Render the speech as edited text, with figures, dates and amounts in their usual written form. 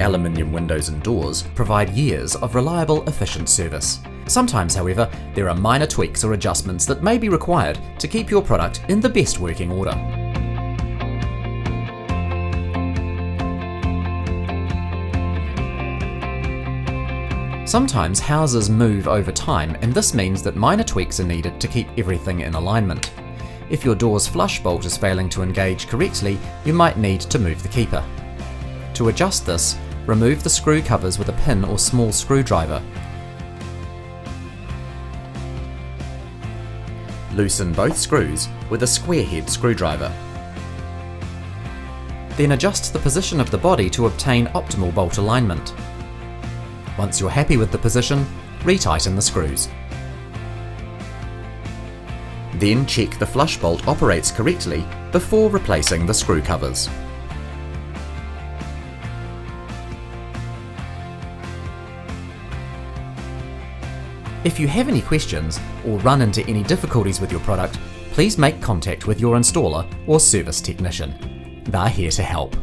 aluminium windows and doors provide years of reliable, efficient service. Sometimes, however, there are minor tweaks or adjustments that may be required to keep your product in the best working order. Sometimes houses move over time, and this means that minor tweaks are needed to keep everything in alignment. If your door's flush bolt is failing to engage correctly, you might need to move the keeper. To adjust this, remove the screw covers with a pin or small screwdriver. Loosen both screws with a square head screwdriver. Then adjust the position of the body to obtain optimal bolt alignment. Once you're happy with the position, retighten the screws. Then check the flush bolt operates correctly before replacing the screw covers. If you have any questions or run into any difficulties with your product, please make contact with your installer or service technician. They're here to help.